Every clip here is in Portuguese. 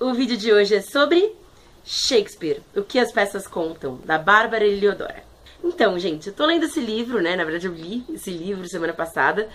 O vídeo de hoje é sobre Shakespeare, o que as peças contam, da Bárbara Eliodora. Então, gente, eu tô lendo esse livro, né? Na verdade, eu li esse livro semana passada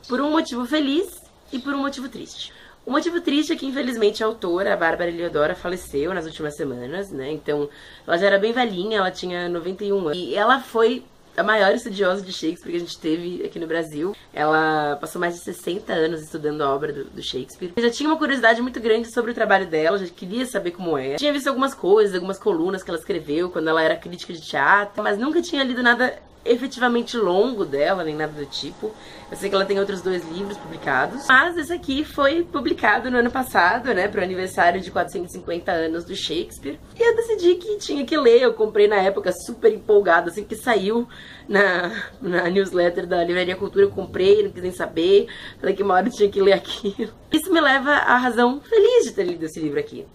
por um motivo feliz e por um motivo triste. O motivo triste é que, infelizmente, a autora, a Bárbara Eliodora, faleceu nas últimas semanas, né? Então, ela já era bem velhinha, ela tinha 91 anos. E ela foi a maior estudiosa de Shakespeare que a gente teve aqui no Brasil. Ela passou mais de 60 anos estudando a obra do Shakespeare. Eu já tinha uma curiosidade muito grande sobre o trabalho dela, já queria saber como é. Tinha visto algumas coisas, algumas colunas que ela escreveu quando ela era crítica de teatro, mas nunca tinha lido nada efetivamente longo dela, nem nada do tipo. Eu sei que ela tem outros 2 livros publicados, mas esse aqui foi publicado no ano passado, né, pro aniversário de 450 anos do Shakespeare, e eu decidi que tinha que ler. Eu comprei na época super empolgada, assim que saiu na newsletter da Livraria Cultura, eu comprei, não quis nem saber, falei que uma hora eu tinha que ler aquilo. Isso me leva à razão feliz de ter lido esse livro aqui.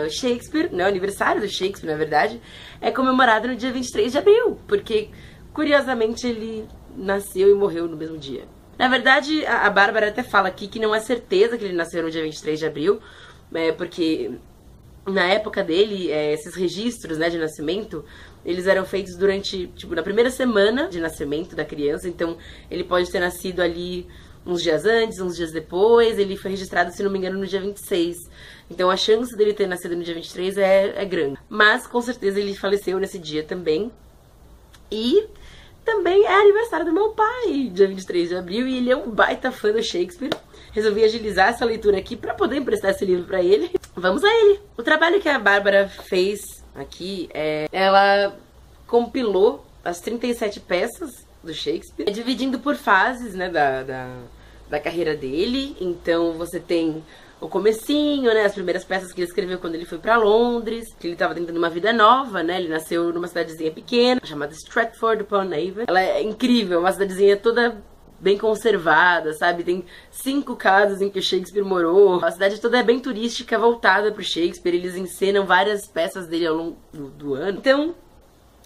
O Shakespeare, né, o aniversário do Shakespeare, na verdade, é comemorado no dia 23 de abril, porque curiosamente, ele nasceu e morreu no mesmo dia. Na verdade, a Bárbara até fala aqui que não é certeza que ele nasceu no dia 23 de abril, porque na época dele, esses registros, né, de nascimento, eles eram feitos durante, tipo, na primeira semana de nascimento da criança, então ele pode ter nascido ali uns dias antes, uns dias depois. Ele foi registrado, se não me engano, no dia 26. Então a chance dele ter nascido no dia 23 é grande. Mas, com certeza, ele faleceu nesse dia também. E também é aniversário do meu pai, dia 23 de abril, e ele é um baita fã do Shakespeare. Resolvi agilizar essa leitura aqui para poder emprestar esse livro para ele. Vamos a ele! O trabalho que a Bárbara fez aqui ela compilou as 37 peças do Shakespeare, dividindo por fases, né, da carreira dele. Então você tem o comecinho, né, as primeiras peças que ele escreveu quando ele foi pra Londres, que ele tava tentando uma vida nova, né, ele nasceu numa cidadezinha pequena, chamada Stratford-upon-Avon. Ela é incrível, uma cidadezinha toda bem conservada, sabe, tem 5 casas em que o Shakespeare morou, a cidade toda é bem turística, voltada pro Shakespeare, eles encenam várias peças dele ao longo do ano. Então,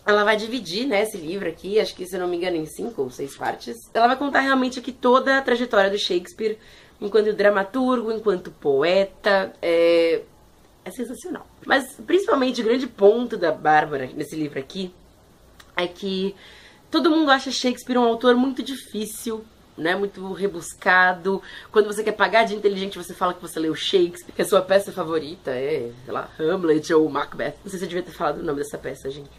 ela vai dividir, né, esse livro aqui, acho que, se não me engano, em 5 ou 6 partes. Ela vai contar realmente aqui toda a trajetória do Shakespeare enquanto dramaturgo, enquanto poeta. É sensacional. Mas, principalmente, o grande ponto da Bárbara nesse livro aqui é que todo mundo acha Shakespeare um autor muito difícil, né, muito rebuscado. Quando você quer pagar de inteligente, você fala que você leu Shakespeare, que a sua peça favorita é, sei lá, Hamlet ou Macbeth. Não sei se eu devia ter falado o nome dessa peça, gente.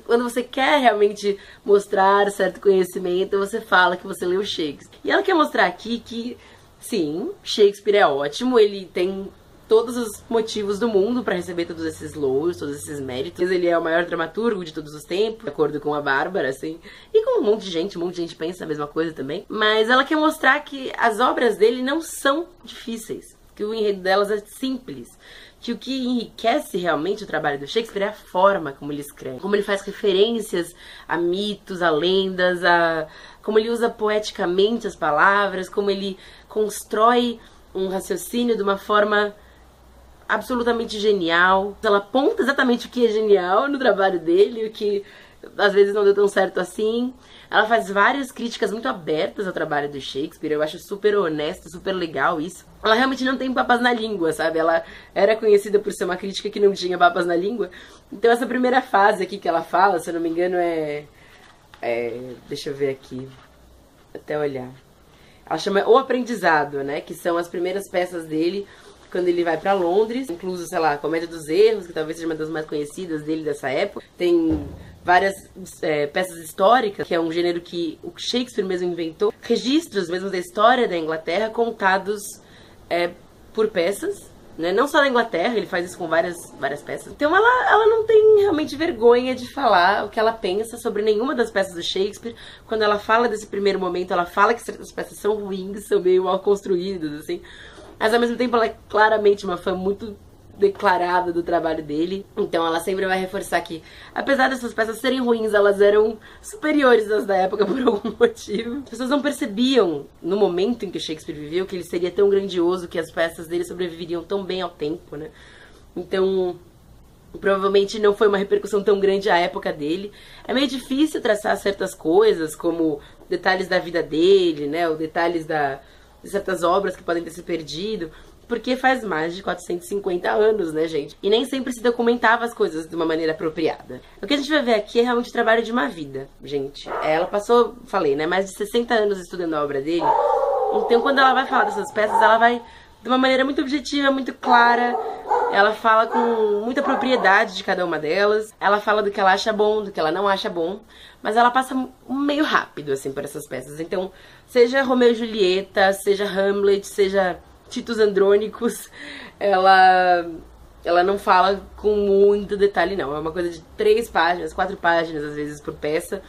Quando você quer realmente mostrar certo conhecimento, você fala que você leu Shakespeare. E ela quer mostrar aqui que, sim, Shakespeare é ótimo, ele tem todos os motivos do mundo para receber todos esses louros, todos esses méritos. Ele é o maior dramaturgo de todos os tempos, de acordo com a Bárbara, assim. E com um monte de gente pensa a mesma coisa também. Mas ela quer mostrar que as obras dele não são difíceis, que o enredo delas é simples. Que o que enriquece realmente o trabalho do Shakespeare é a forma como ele escreve. Como ele faz referências a mitos, a lendas, como ele usa poeticamente as palavras, como ele constrói um raciocínio de uma forma absolutamente genial. Ela aponta exatamente o que é genial no trabalho dele, o que às vezes não deu tão certo assim. Ela faz várias críticas muito abertas ao trabalho do Shakespeare. Eu acho super honesto, super legal isso. Ela realmente não tem papas na língua, sabe? Ela era conhecida por ser uma crítica que não tinha papas na língua. Então essa primeira fase aqui que ela fala, se eu não me engano, deixa eu ver aqui, até olhar. Ela chama O Aprendizado, né? Que são as primeiras peças dele quando ele vai pra Londres. Incluso, sei lá, a Comédia dos Erros, que talvez seja uma das mais conhecidas dele dessa época. Tem várias peças históricas, que é um gênero que o Shakespeare mesmo inventou. Registros mesmo da história da Inglaterra, contados por peças, né? Não só da Inglaterra, ele faz isso com várias peças. Então ela não tem realmente vergonha de falar o que ela pensa sobre nenhuma das peças do Shakespeare. Quando ela fala desse primeiro momento, ela fala que certas peças são ruins, são meio mal construídas, assim. Mas ao mesmo tempo ela é claramente uma fã muito declarada do trabalho dele. Então ela sempre vai reforçar que, apesar dessas peças serem ruins, elas eram superiores às da época por algum motivo. As pessoas não percebiam, no momento em que Shakespeare viveu, que ele seria tão grandioso, que as peças dele sobreviveriam tão bem ao tempo, né? Então, provavelmente não foi uma repercussão tão grande à época dele. É meio difícil traçar certas coisas, como detalhes da vida dele, né? Ou detalhes de certas obras que podem ter se perdido. porque faz mais de 450 anos, né, gente? E nem sempre se documentava as coisas de uma maneira apropriada. O que a gente vai ver aqui é realmente o trabalho de uma vida, gente. Ela passou, falei, né, mais de 60 anos estudando a obra dele. Então, quando ela vai falar dessas peças, ela vai de uma maneira muito objetiva, muito clara. Ela fala com muita propriedade de cada uma delas. Ela fala do que ela acha bom, do que ela não acha bom. Mas ela passa meio rápido, assim, por essas peças. Então, seja Romeu e Julieta, seja Hamlet, seja Titus Andrônicos, ela não fala com muito detalhe, não. É uma coisa de 3 páginas, 4 páginas, às vezes, por peça.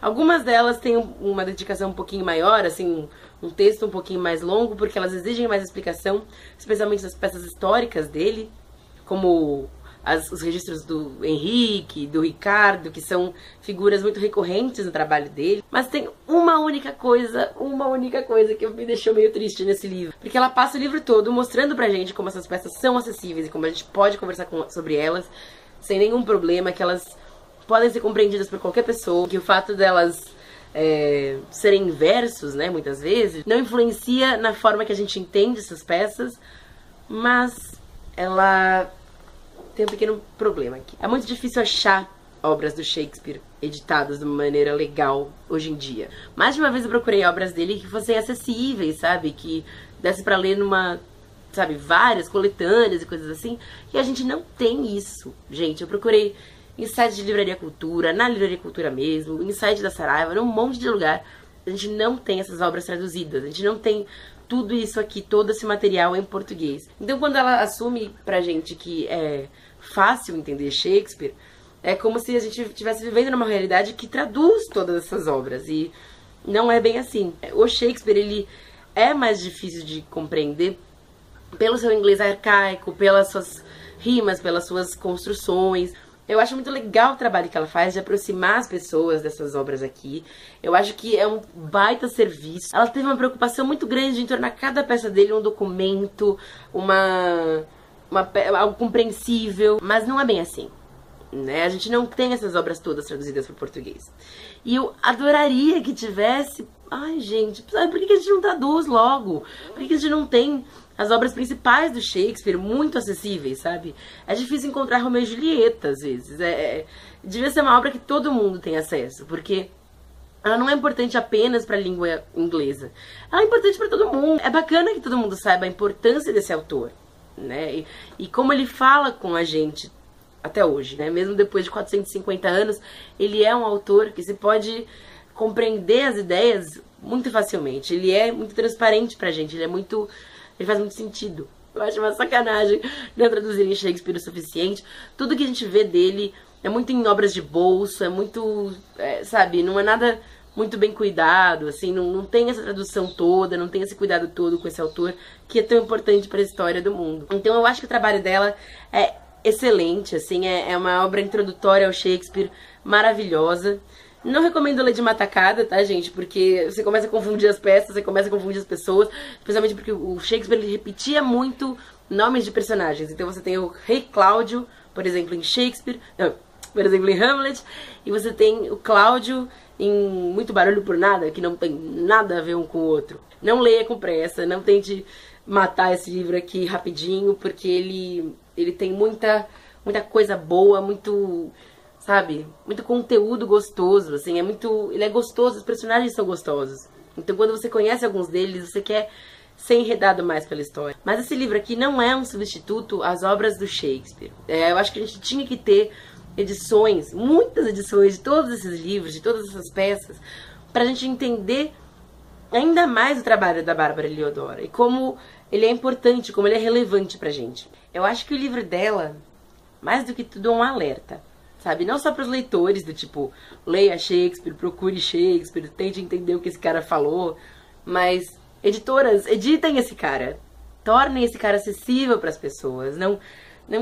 Algumas delas têm uma dedicação um pouquinho maior, assim, um texto um pouquinho mais longo, porque elas exigem mais explicação, especialmente as peças históricas dele, como os registros do Henrique, do Ricardo, que são figuras muito recorrentes no trabalho dele. Mas tem uma única coisa que me deixou meio triste nesse livro. Porque ela passa o livro todo mostrando pra gente como essas peças são acessíveis e como a gente pode conversar sobre elas sem nenhum problema, que elas podem ser compreendidas por qualquer pessoa, que o fato delas serem versos, né, muitas vezes, não influencia na forma que a gente entende essas peças, mas ela tem um pequeno problema aqui. É muito difícil achar obras do Shakespeare editadas de uma maneira legal hoje em dia. Mais de uma vez eu procurei obras dele que fossem acessíveis, sabe, que desse pra ler numa, sabe, várias coletâneas e coisas assim, e a gente não tem isso, gente. Eu procurei em sites de Livraria Cultura, na Livraria Cultura mesmo, em site da Saraiva, num monte de lugar. A gente não tem essas obras traduzidas, a gente não tem tudo isso aqui, todo esse material em português. Então, quando ela assume pra gente que é fácil entender Shakespeare, é como se a gente estivesse vivendo numa realidade que traduz todas essas obras, e não é bem assim. O Shakespeare, ele é mais difícil de compreender pelo seu inglês arcaico, pelas suas rimas, pelas suas construções. Eu acho muito legal o trabalho que ela faz de aproximar as pessoas dessas obras aqui. Eu acho que é um baita serviço. Ela teve uma preocupação muito grande em tornar cada peça dele um documento, algo compreensível, mas não é bem assim, né? A gente não tem essas obras todas traduzidas para o português. E eu adoraria que tivesse. Ai, gente, sabe por que a gente não traduz logo? Por que a gente não tem as obras principais do Shakespeare muito acessíveis, sabe? É difícil encontrar Romeu e Julieta, às vezes. Devia ser uma obra que todo mundo tem acesso, porque ela não é importante apenas para a língua inglesa. Ela é importante para todo mundo. É bacana que todo mundo saiba a importância desse autor, né? E como ele fala com a gente até hoje, né? Mesmo depois de 450 anos, ele é um autor que se pode compreender as ideias muito facilmente. Ele é muito transparente pra gente, ele faz muito sentido. Eu acho uma sacanagem não traduzirem Shakespeare o suficiente. Tudo que a gente vê dele é muito em obras de bolso, é muito, sabe, não é nada muito bem cuidado, assim, não tem essa tradução toda, não tem esse cuidado todo com esse autor que é tão importante para a história do mundo. Então eu acho que o trabalho dela é excelente, assim, é uma obra introdutória ao Shakespeare maravilhosa. Não recomendo ler de uma tacada, tá, gente? Porque você começa a confundir as peças, você começa a confundir as pessoas, especialmente porque o Shakespeare ele repetia muito nomes de personagens. Então você tem o Rei Cláudio, por exemplo, em Shakespeare, não, por exemplo, em Hamlet, e você tem o Cláudio em Muito Barulho por Nada, que não tem nada a ver um com o outro. Não leia com pressa, não tente matar esse livro aqui rapidinho, porque ele tem muita coisa boa, muito, sabe, muito conteúdo gostoso, assim, ele é gostoso, os personagens são gostosos. Então quando você conhece alguns deles, você quer ser enredado mais pela história. Mas esse livro aqui não é um substituto às obras do Shakespeare. Eu acho que a gente tinha que ter edições, muitas edições de todos esses livros, de todas essas peças, pra gente entender ainda mais o trabalho da Bárbara Heliodora e como ele é importante, como ele é relevante pra gente. Eu acho que o livro dela, mais do que tudo, é um alerta, sabe? Não só pros leitores, do tipo, leia Shakespeare, procure Shakespeare, tente entender o que esse cara falou, mas editoras, editem esse cara, tornem esse cara acessível pras pessoas, não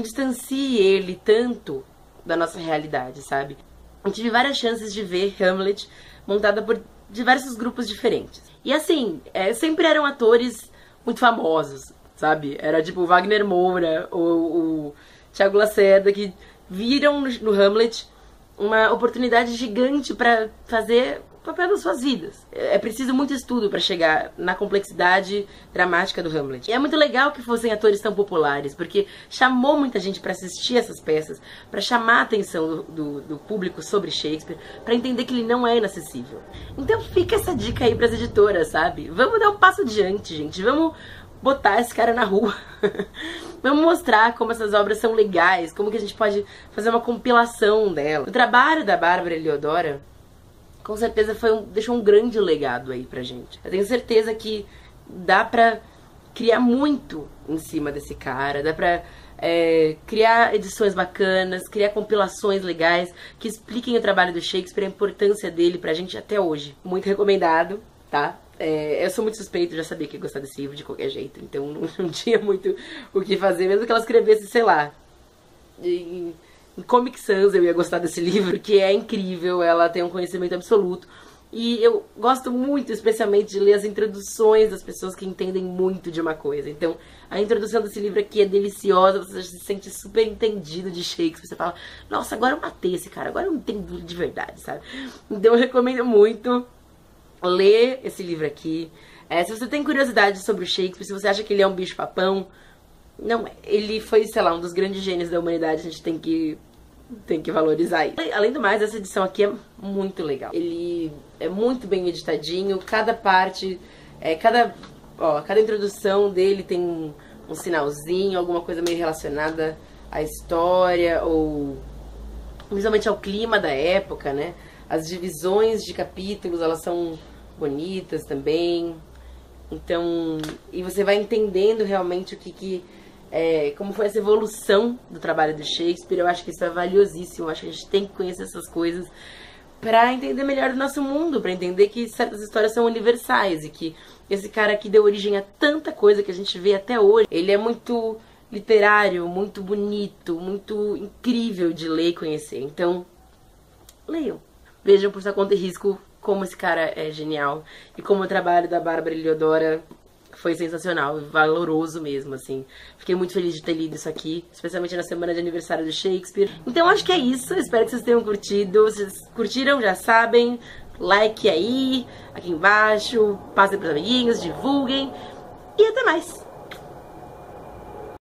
distancie ele tanto da nossa realidade, sabe? Eu tive várias chances de ver Hamlet montada por diversos grupos diferentes. E assim, sempre eram atores muito famosos, sabe? Era tipo o Wagner Moura ou o Thiago Lacerda, que viram no Hamlet uma oportunidade gigante pra fazer papel das suas vidas. É preciso muito estudo para chegar na complexidade dramática do Hamlet. E é muito legal que fossem atores tão populares, porque chamou muita gente para assistir essas peças, para chamar a atenção do público sobre Shakespeare, para entender que ele não é inacessível. Então fica essa dica aí pras editoras, sabe? Vamos dar um passo adiante, gente. Vamos botar esse cara na rua. Vamos mostrar como essas obras são legais, como que a gente pode fazer uma compilação dela. O trabalho da Bárbara Heliodora, com certeza deixou um grande legado aí pra gente. Eu tenho certeza que dá pra criar muito em cima desse cara, dá pra criar edições bacanas, criar compilações legais que expliquem o trabalho do Shakespeare, a importância dele pra gente até hoje. Muito recomendado, tá? Eu sou muito suspeito, já sabia que ia gostar desse livro de qualquer jeito, então não tinha muito o que fazer, mesmo que ela escrevesse, sei lá, em Comic Sans eu ia gostar desse livro, que é incrível, ela tem um conhecimento absoluto. E eu gosto muito, especialmente, de ler as introduções das pessoas que entendem muito de uma coisa. Então, a introdução desse livro aqui é deliciosa, você se sente super entendido de Shakespeare. Você fala, nossa, agora eu matei esse cara, agora eu entendo de verdade, sabe? Então eu recomendo muito ler esse livro aqui. Se você tem curiosidade sobre o Shakespeare, se você acha que ele é um bicho-papão, não é. Ele foi, sei lá, um dos grandes gênios da humanidade, a gente tem que valorizar ele. Além do mais, essa edição aqui é muito legal. Ele é muito bem editadinho, cada parte, cada introdução dele tem um sinalzinho, alguma coisa meio relacionada à história, ou principalmente ao clima da época, né? As divisões de capítulos, elas são bonitas também. Então, e você vai entendendo realmente como foi essa evolução do trabalho do Shakespeare. Eu acho que isso é valiosíssimo. Eu acho que a gente tem que conhecer essas coisas pra entender melhor o nosso mundo, pra entender que certas histórias são universais e que esse cara aqui deu origem a tanta coisa que a gente vê até hoje. Ele é muito literário, muito bonito, muito incrível de ler e conhecer. Então, leiam. Vejam por sua conta e risco como esse cara é genial e como o trabalho da Bárbara Heliodora foi sensacional, valoroso mesmo, assim. Fiquei muito feliz de ter lido isso aqui, especialmente na semana de aniversário do Shakespeare. Então acho que é isso, espero que vocês tenham curtido. Se vocês curtiram, já sabem, like aí, aqui embaixo, passem pros amiguinhos, divulguem e até mais!